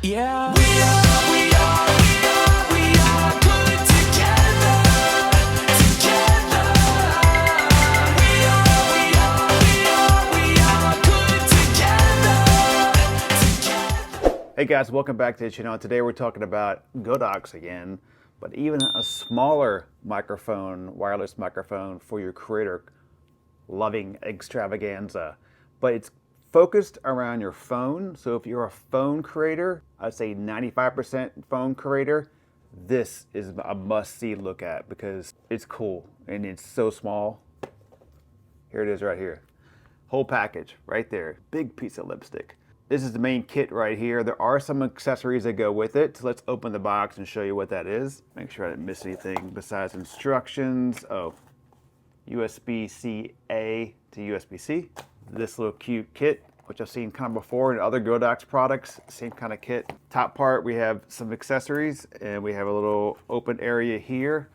Yeah, we are good together, together. We are good together. Hey guys, welcome back to the channel. Today we're talking about Godox again, but even a smaller microphone, wireless microphone for your creator loving extravaganza. But it's focused around your phone. So if you're a phone creator, I'd say 95% phone creator, this is a must-see look at because it's cool and it's so small. Here it is right here. Whole package right there. Big piece of lipstick. This is the main kit right here. There are some accessories that go with it. So let's open the box and show you what that is. Make sure I didn't miss anything besides instructions. Oh, USB-C-A to USB-C. This little cute kit, which I've seen kind of before in other Godox products, same kind of kit. Top part, we have some accessories and we have a little open area here,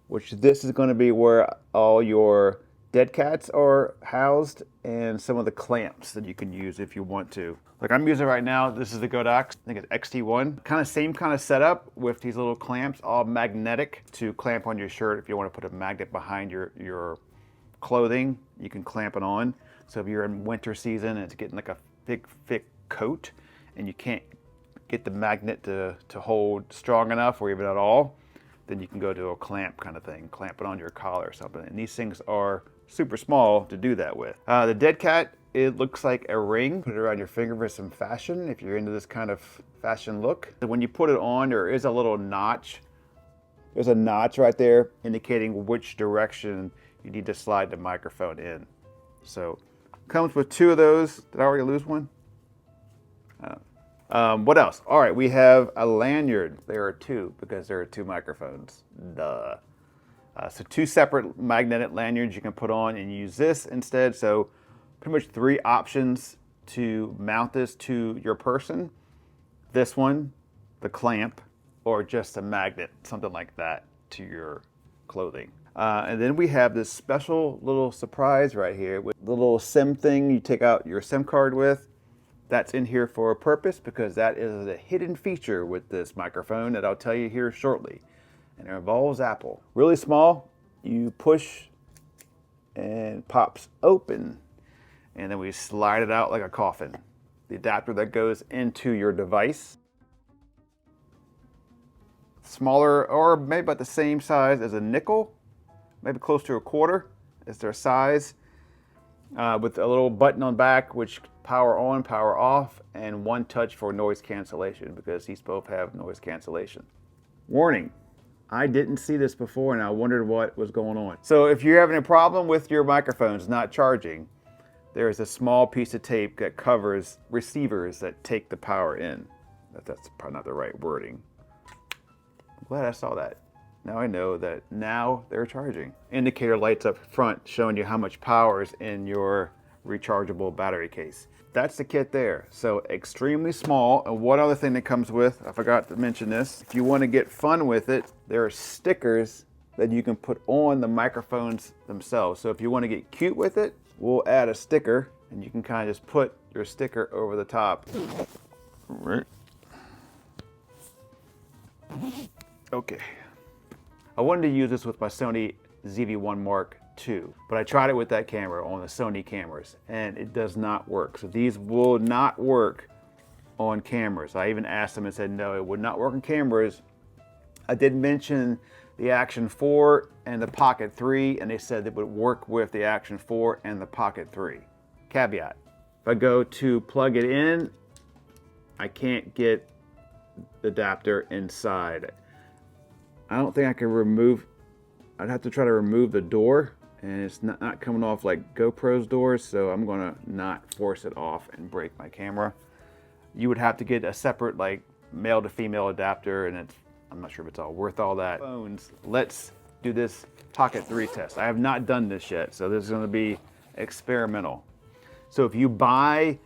which this is going to be where all your dead cats are housed and some of the clamps that you can use if you want to. Like I'm using right now, this is the Godox, I think it's XT1. Same kind of setup with these little clamps, all magnetic to clamp on your shirt. If you want to put a magnet behind your clothing, you can clamp it on. So if you're in winter season and it's getting like a big, thick coat and you can't get the magnet to hold strong enough or even at all, then you can go to a clamp kind of thing, clamp it on your collar or something. And these things are super small to do that with. The dead cat, it looks like a ring. Put it around your finger for some fashion if you're into this kind of fashion look. When you put it on, there is a little notch. There's a notch right there indicating which direction you need to slide the microphone in. So comes with two of those. Did I already lose one? What else? All right, we have a lanyard. There are two because there are two microphones. Duh. So two separate magnetic lanyards you can put on and use this instead. So pretty much three options to mount this to your person. This one, the clamp, or just a magnet, something like that to your clothing. And then we have this special little surprise right here with the little SIM thing you take out your SIM card with. That's in here for a purpose because that is a hidden feature with this microphone that I'll tell you here shortly. And it involves Apple. Really small, you push and it pops open. And then we slide it out like a coffin. The adapter that goes into your device. Smaller or maybe about the same size as a nickel. Maybe close to a quarter is their size. With a little button on back which power on, power off, and one touch for noise cancellation because these both have noise cancellation. Warning, I didn't see this before and I wondered what was going on. So if you're having a problem with your microphones not charging, there is a small piece of tape that covers receivers that take the power in. That's probably not the right wording. I'm glad I saw that. Now I know that now they're charging. Indicator lights up front showing you how much power is in your rechargeable battery case. That's the kit there. So extremely small. And one other thing that comes with, I forgot to mention this, if you want to get fun with it, there are stickers that you can put on the microphones themselves. So if you want to get cute with it, we'll add a sticker and you can kind of just put your sticker over the top. Right. Okay. I wanted to use this with my Sony ZV-1 Mark II, but I tried it with that camera on the Sony cameras and it does not work. So these will not work on cameras. I even asked them and said, no, it would not work on cameras. I did mention the Action 4 and the Pocket 3 and they said it would work with the Action 4 and the Pocket 3. Caveat, if I go to plug it in, I can't get the adapter inside. I don't think I can remove, I'd have to try to remove the door and it's not coming off like GoPro's doors, so I'm gonna not force it off and break my camera. You would have to get a separate like male to female adapter and I'm not sure if it's all worth all that. Phones, let's do this Pocket 3 test. I have not done this yet, so this is gonna be experimental. So if you buy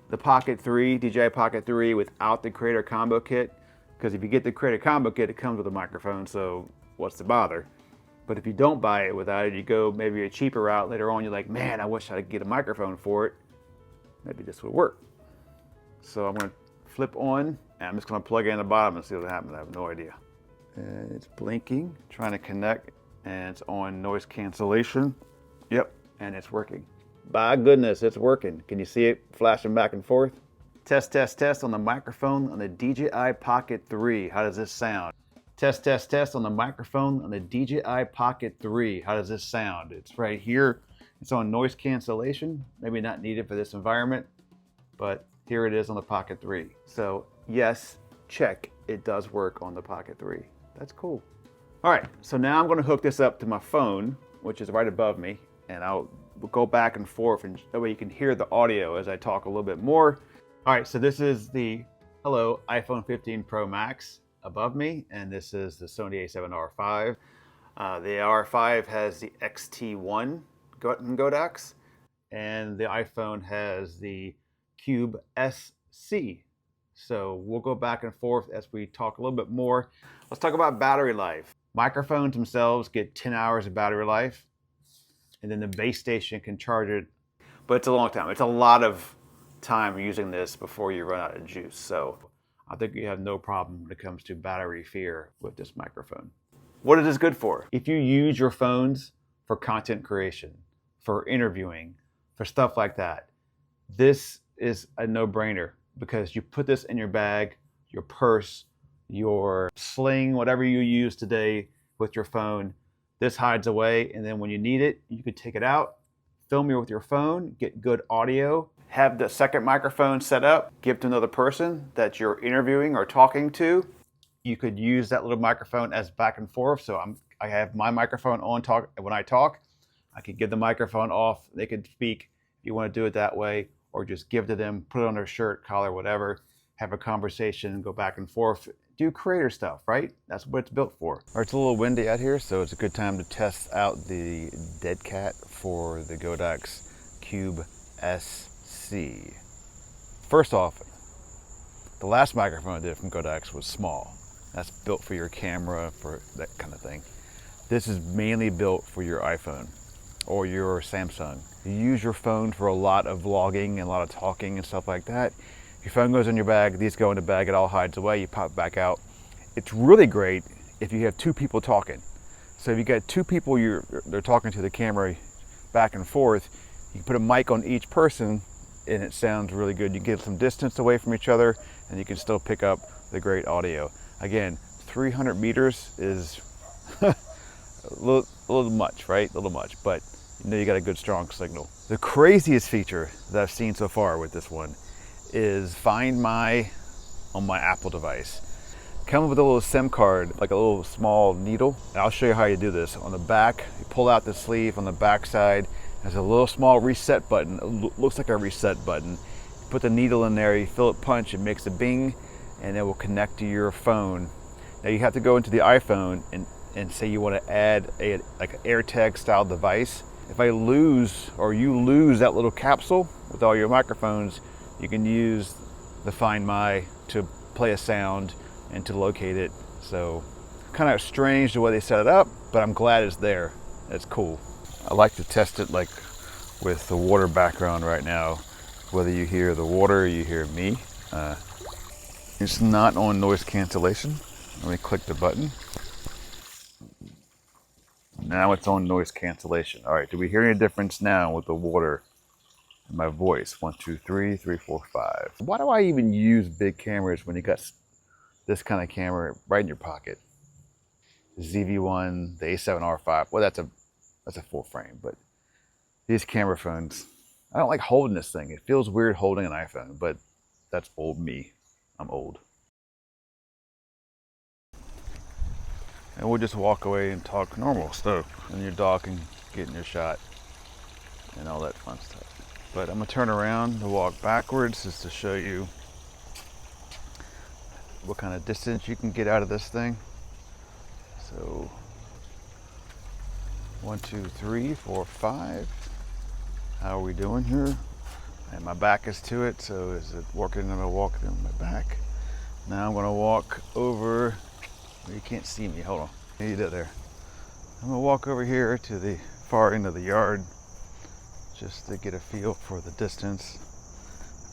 the Pocket 3, DJI Pocket 3 without the Creator Combo Kit, because if you get the Creator Combo Kit, it comes with a microphone, so what's the bother? But if you don't buy it without it, you go maybe a cheaper route later on, you're like, man, I wish I could get a microphone for it. Maybe this would work. So I'm gonna flip on And I'm just gonna plug it in the bottom and see what happens. I have no idea. And it's blinking, trying to connect, and it's on noise cancellation. Yep, and it's working. By goodness, it's working. Can you see it flashing back and forth? Test, test, test on the microphone on the DJI Pocket 3. How does this sound? Test, test, test on the microphone on the DJI Pocket 3. How does this sound? It's right here. It's on noise cancellation. Maybe not needed for this environment, but here it is on the Pocket 3. So yes, check, it does work on the Pocket 3. That's cool. All right, so now I'm gonna hook this up to my phone, which is right above me, and I'll go back and forth, and that way you can hear the audio as I talk a little bit more. All right, so this is the iPhone 15 Pro Max above me, and this is the Sony a7R5. The R5 has the XT1 Godox, and the iPhone has the Cube SC. So we'll go back and forth as we talk a little bit more. Let's talk about battery life. Microphones themselves get 10 hours of battery life, and then the base station can charge it, but it's a long time. It's a lot of time using this before you run out of juice. So I think you have no problem when it comes to battery fear with this microphone. What is this good for? If you use your phones for content creation, for interviewing, for stuff like that, this is a no-brainer, because you put this in your bag, your purse, your sling, whatever you use today with your phone. This hides away, and then when you need it, you could take it out, film it with your phone, get good audio, have the second microphone set up, give to another person that you're interviewing or talking to. You could use that little microphone as back and forth. So I have my microphone on when I talk. I could give the microphone off. They could speak if you want to do it that way, or just give to them, put it on their shirt, collar, whatever, have a conversation, go back and forth, do creator stuff, right? That's what it's built for. All right, it's a little windy out here, so it's a good time to test out the dead cat for the Godox Cube SC. First off, the last microphone I did from Godox was small. That's built for your camera, for that kind of thing. This is mainly built for your iPhone or your Samsung. You use your phone for a lot of vlogging and a lot of talking and stuff like that. Your phone goes in your bag, these go in the bag, it all hides away, you pop it back out. It's really great if you have two people talking. So if you got two people, they're talking to the camera back and forth, you can put a mic on each person and it sounds really good. You can get some distance away from each other and you can still pick up the great audio. Again, 300 meters is a little much, right? A little much, but you know you got a good strong signal. The craziest feature that I've seen so far with this one is Find My on my Apple device. Comes with a little SIM card, like a little small needle. And I'll show you how you do this. On the back, you pull out the sleeve on the back side. There's a little small reset button. It looks like a reset button. You put the needle in there, you feel it punch, it makes a bing, and it will connect to your phone. Now you have to go into the iPhone and say you want to add like an AirTag style device. If I lose, or you lose that little capsule with all your microphones, you can use the Find My to play a sound and to locate it. So kind of strange the way they set it up, but I'm glad it's there. It's cool. I like to test it like with the water background right now, whether you hear the water or you hear me. It's not on noise cancellation. Let me click the button. Now it's on noise cancellation. All right, do we hear any difference now with the water in my voice? 1, 2, 3, 3, 4, 5. Why do I even use big cameras when you got this kind of camera right in your pocket? The ZV-1, the A7R5, well, that's a full frame, but these camera phones, I don't like holding this thing. It feels weird holding an iPhone, but that's old me. I'm old. And we'll just walk away and talk normal stuff, and your dog can get in your shot and all that fun stuff. But I'm gonna turn around to walk backwards just to show you what kind of distance you can get out of this thing. So 1, 2, 3, 4, 5. How are we doing here? And my back is to it, so is it working? I'm gonna walk in my back. Now I'm gonna walk over. You can't see me, hold on. You did there. I'm gonna walk over here to the far end of the yard just to get a feel for the distance.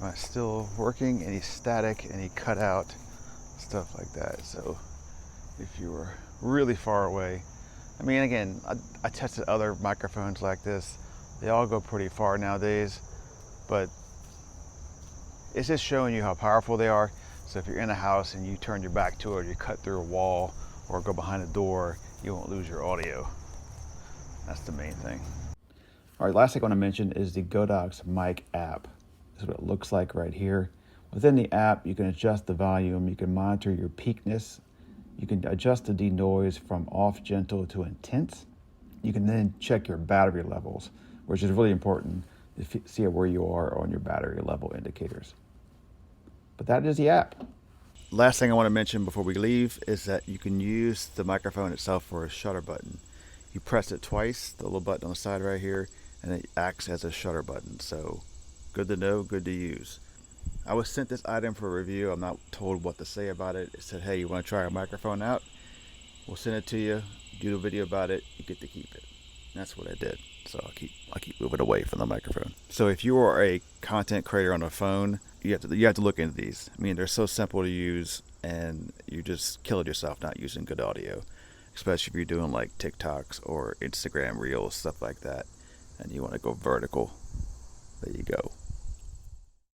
Am I still working? Any static, any cutout? stuff like that. So if you were really far away, I mean, again, I tested other microphones like this. They all go pretty far nowadays, but it's just showing you how powerful they are. So if you're in a house and you turn your back to it, or you cut through a wall or go behind a door, you won't lose your audio. That's the main thing. All right, last thing I want to mention is the Godox mic app. This is what it looks like right here. Within the app, you can adjust the volume, you can monitor your peakness, you can adjust the denoise from off gentle to intense. You can then check your battery levels, which is really important to see where you are on your battery level indicators. But that is the app. Last thing I want to mention before we leave is that you can use the microphone itself for a shutter button. You press it twice, the little button on the side right here, and it acts as a shutter button. So good to know, good to use. I was sent this item for review. I'm not told what to say about it. It said, hey, you want to try our microphone out? We'll send it to you, do a video about it, you get to keep it. And that's what I did. So I'll keep moving away from the microphone. So if you are a content creator on a phone, you have to look into these. I mean, they're so simple to use, and you just killed yourself not using good audio, especially if you're doing like TikToks or Instagram Reels, stuff like that, and you want to go vertical. There you go.